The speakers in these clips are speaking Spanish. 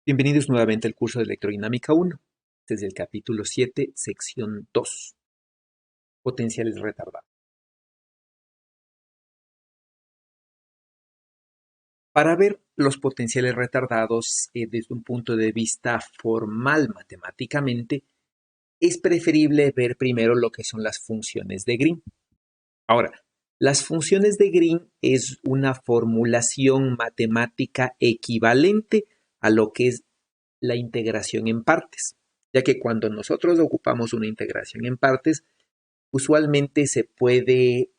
Bienvenidos nuevamente al curso de Electrodinámica 1, desde el capítulo 7, sección 2, potenciales retardados. Para ver los potenciales retardados desde un punto de vista formal matemáticamente, es preferible ver primero lo que son las funciones de Green. Ahora, las funciones de Green es una formulación matemática equivalente a lo que es la integración en partes, ya que cuando nosotros ocupamos una integración en partes, usualmente se puede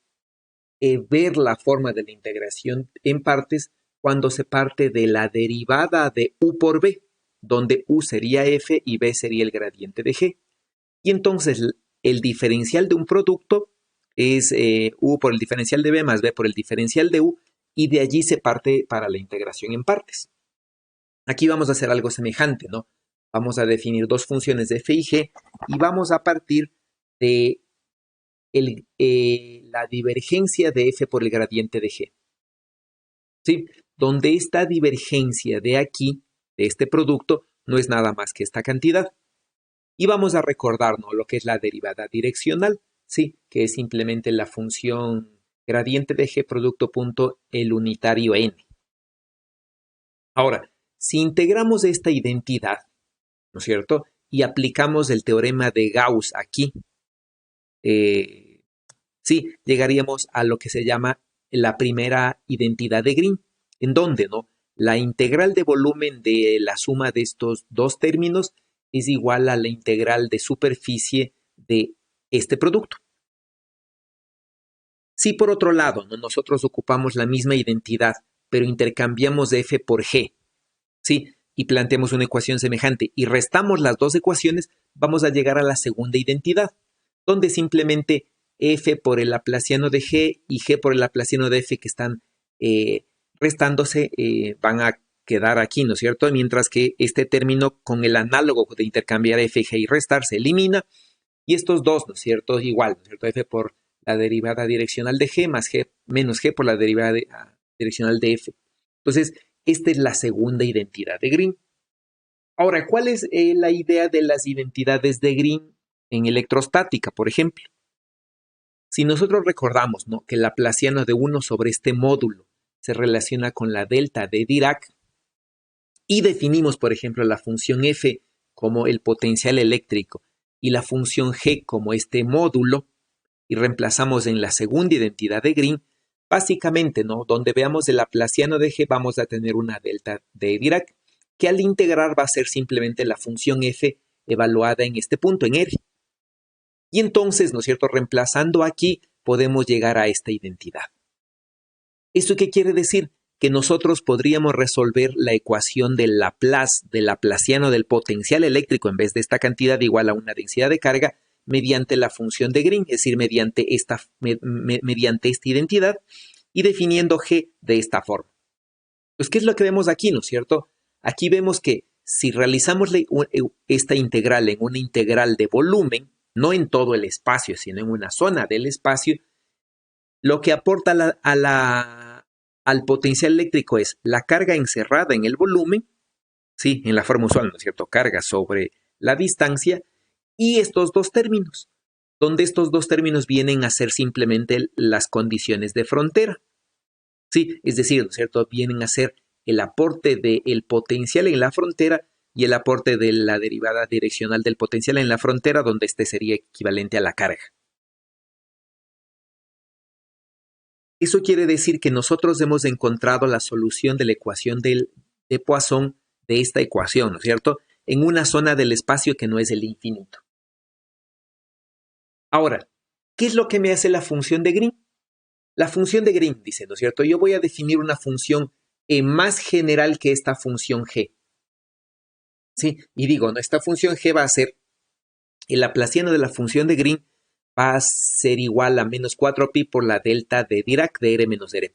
ver la forma de la integración en partes cuando se parte de la derivada de u por b, donde u sería f y b sería el gradiente de g. Y entonces el diferencial de un producto es u por el diferencial de b más b por el diferencial de u, y de allí se parte para la integración en partes. Aquí vamos a hacer algo semejante, ¿no? Vamos a definir dos funciones de f y g y vamos a partir de la divergencia de f por el gradiente de g. ¿Sí? Donde esta divergencia de aquí, de este producto, no es nada más que esta cantidad. Y vamos a recordarnos lo que es la derivada direccional, ¿sí? Que es simplemente la función gradiente de g producto punto el unitario n. Ahora, si integramos esta identidad, ¿no es cierto? Y aplicamos el teorema de Gauss aquí, sí, llegaríamos a lo que se llama la primera identidad de Green, en donde, ¿no? La integral de volumen de la suma de estos dos términos es igual a la integral de superficie de este producto. Si por otro lado, ¿no? Nosotros ocupamos la misma identidad, pero intercambiamos f por g, ¿sí? Y planteamos una ecuación semejante y restamos las dos ecuaciones, vamos a llegar a la segunda identidad, donde simplemente f por el laplaciano de g y g por el laplaciano de f que están restándose van a quedar aquí, ¿no es cierto? Mientras que este término con el análogo de intercambiar f, g y restar se elimina, y estos dos, ¿no es cierto? Igual, ¿no es cierto? F por la derivada direccional de g más g menos g por la derivada direccional de f. Entonces, esta es la segunda identidad de Green. Ahora, ¿cuál es la idea de las identidades de Green en electrostática, por ejemplo? Si nosotros recordamos, ¿no?, que el laplaciano de 1 sobre este módulo se relaciona con la delta de Dirac y definimos, por ejemplo, la función f como el potencial eléctrico y la función g como este módulo, y reemplazamos en la segunda identidad de Green, básicamente, ¿no?, donde veamos el laplaciano de g vamos a tener una delta de Dirac que al integrar va a ser simplemente la función f evaluada en este punto, en R. Y entonces, ¿no es cierto?, reemplazando aquí podemos llegar a esta identidad. ¿Esto qué quiere decir? Que nosotros podríamos resolver la ecuación del Laplace, del laplaciano del potencial eléctrico en vez de esta cantidad igual a una densidad de carga mediante la función de Green, es decir, mediante esta identidad y definiendo G de esta forma. Pues, ¿qué es lo que vemos aquí, no es cierto? Aquí vemos que si realizamos esta integral en una integral de volumen, no en todo el espacio, sino en una zona del espacio, lo que aporta al potencial eléctrico es la carga encerrada en el volumen, sí, en la forma usual, ¿no es cierto? Carga sobre la distancia, y estos dos términos, donde estos dos términos vienen a ser simplemente las condiciones de frontera. Sí, es decir, ¿no es cierto?, vienen a ser el aporte del potencial en la frontera y el aporte de la derivada direccional del potencial en la frontera, donde este sería equivalente a la carga. Eso quiere decir que nosotros hemos encontrado la solución de la ecuación de Poisson de esta ecuación, ¿no es cierto?, en una zona del espacio que no es el infinito. Ahora, ¿qué es lo que me hace la función de Green? La función de Green dice, ¿no es cierto?, yo voy a definir una función más general que esta función g. ¿Sí? Y digo, ¿no?, esta función g va a ser el laplaciano de la función de Green va a ser igual a menos 4pi por la delta de Dirac de R menos R'.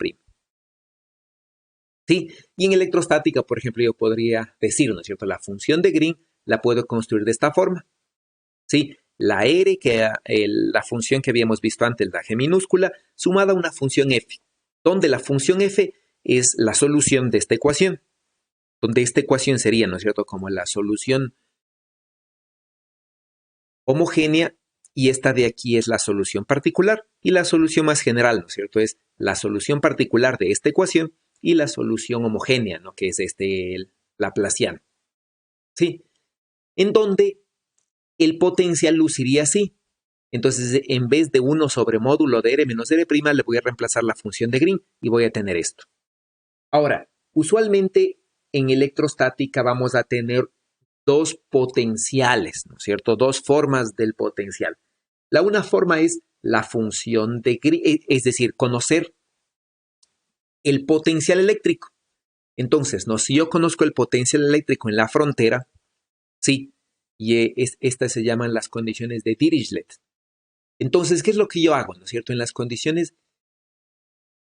¿Sí? Y en electrostática, por ejemplo, yo podría decir, ¿no es cierto?, la función de Green la puedo construir de esta forma. ¿Sí? La R, la función que habíamos visto antes, la G minúscula, sumada a una función f, donde la función f es la solución de esta ecuación. donde esta ecuación sería, ¿no es cierto?, como la solución homogénea y esta de aquí es la solución particular y la solución más general, ¿no es cierto?, es la solución particular de esta ecuación y la solución homogénea, ¿no?, que es el laplaciano. ¿Sí? En donde el potencial luciría así. Entonces, en vez de 1 sobre módulo de R menos R', le voy a reemplazar la función de Green y voy a tener esto. Ahora, usualmente en electrostática vamos a tener dos potenciales, ¿no es cierto? Dos formas del potencial. La una forma es la función de Green, es decir, conocer el potencial eléctrico. Entonces, ¿no? Si yo conozco el potencial eléctrico en la frontera, sí, y estas se llaman las condiciones de Dirichlet. Entonces, ¿qué es lo que yo hago? ¿No es cierto? En las condiciones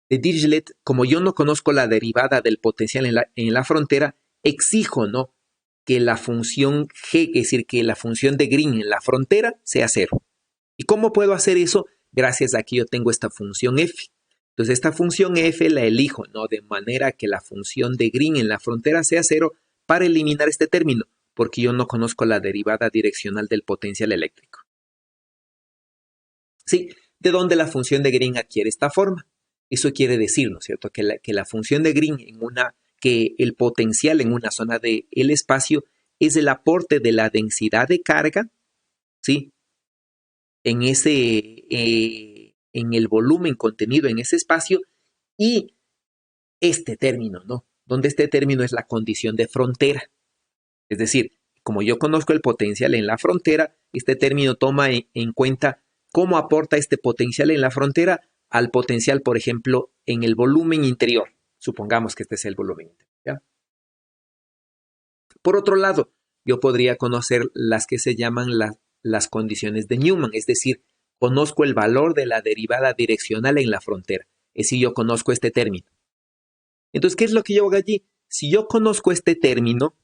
de Dirichlet, como yo no conozco la derivada del potencial en la frontera, exijo, ¿no?, que la función G, es decir, que la función de Green en la frontera sea cero. ¿Y cómo puedo hacer eso? Gracias a que yo tengo esta función f. Entonces, esta función f la elijo, ¿no?, de manera que la función de Green en la frontera sea cero para eliminar este término, porque yo no conozco la derivada direccional del potencial eléctrico. Sí, de donde la función de Green adquiere esta forma. Eso quiere decir, ¿no es cierto?, que la función de Green que el potencial en una zona del espacio es el aporte de la densidad de carga, ¿sí?, en el volumen contenido en ese espacio y este término, ¿no?, donde este término es la condición de frontera. Es decir, como yo conozco el potencial en la frontera, este término toma en cuenta cómo aporta este potencial en la frontera al potencial, por ejemplo, en el volumen interior. Supongamos que este es el volumen interior, ¿ya? Por otro lado, yo podría conocer las que se llaman las condiciones de Newman, es decir, conozco el valor de la derivada direccional en la frontera. Es decir, yo conozco este término. Entonces, ¿qué es lo que yo hago allí? Si yo conozco este término,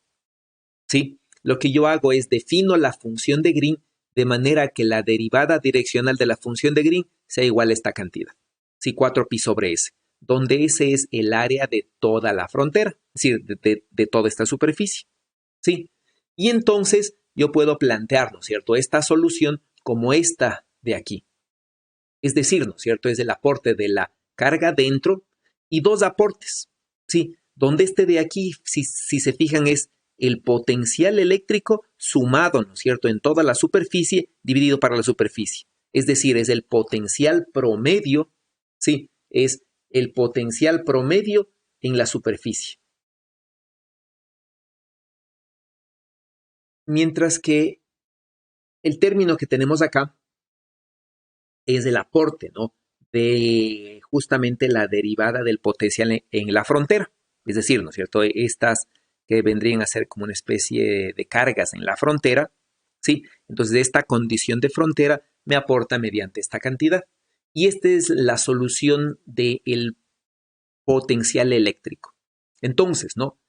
¿sí?, lo que yo hago es defino la función de Green de manera que la derivada direccional de la función de Green sea igual a esta cantidad. Sí, 4pi sobre S, donde S es el área de toda la frontera, es decir, de toda esta superficie. ¿Sí? Y entonces yo puedo plantear, ¿no es cierto?, esta solución como esta de aquí. Es decir, ¿no es cierto?, es el aporte de la carga dentro y dos aportes. ¿Sí? Donde este de aquí, si se fijan, es el potencial eléctrico sumado, ¿no es cierto?, en toda la superficie dividido para la superficie. Es decir, es el potencial promedio, ¿sí?, es el potencial promedio en la superficie. Mientras que el término que tenemos acá es el aporte, ¿no?, de justamente la derivada del potencial en la frontera. Es decir, ¿no es cierto?, estas que vendrían a ser como una especie de cargas en la frontera, ¿sí? Entonces, esta condición de frontera me aporta mediante esta cantidad. Y esta es la solución del potencial eléctrico. Entonces, ¿no?,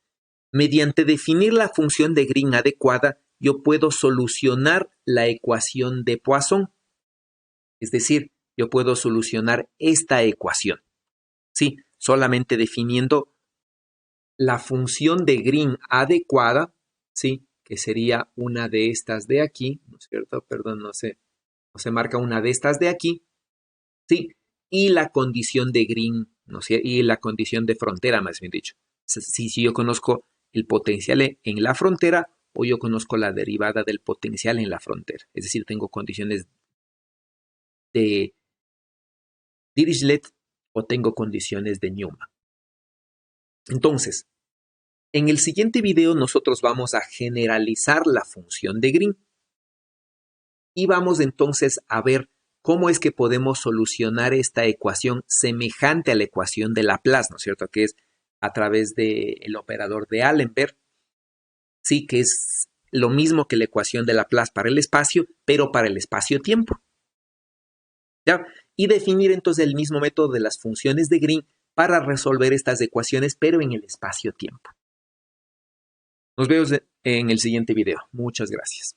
mediante definir la función de Green adecuada, yo puedo solucionar la ecuación de Poisson. Es decir, yo puedo solucionar esta ecuación. Sí, solamente definiendo la función de Green adecuada, ¿sí?, que sería una de estas de aquí, ¿no es cierto? Perdón, no se marca una de estas de aquí, ¿sí? Y la condición de Green, ¿no es cierto?, y la condición de frontera, más bien dicho. Si yo conozco el potencial en la frontera o yo conozco la derivada del potencial en la frontera. Es decir, tengo condiciones de Dirichlet o tengo condiciones de Newman. Entonces, en el siguiente video nosotros vamos a generalizar la función de Green y vamos entonces a ver cómo es que podemos solucionar esta ecuación semejante a la ecuación de Laplace, ¿no es cierto?, que es a través del operador de Allenberg, sí, que es lo mismo que la ecuación de Laplace para el espacio, pero para el espacio-tiempo. ¿Ya? Y definir entonces el mismo método de las funciones de Green para resolver estas ecuaciones, pero en el espacio-tiempo. Nos vemos en el siguiente video. Muchas gracias.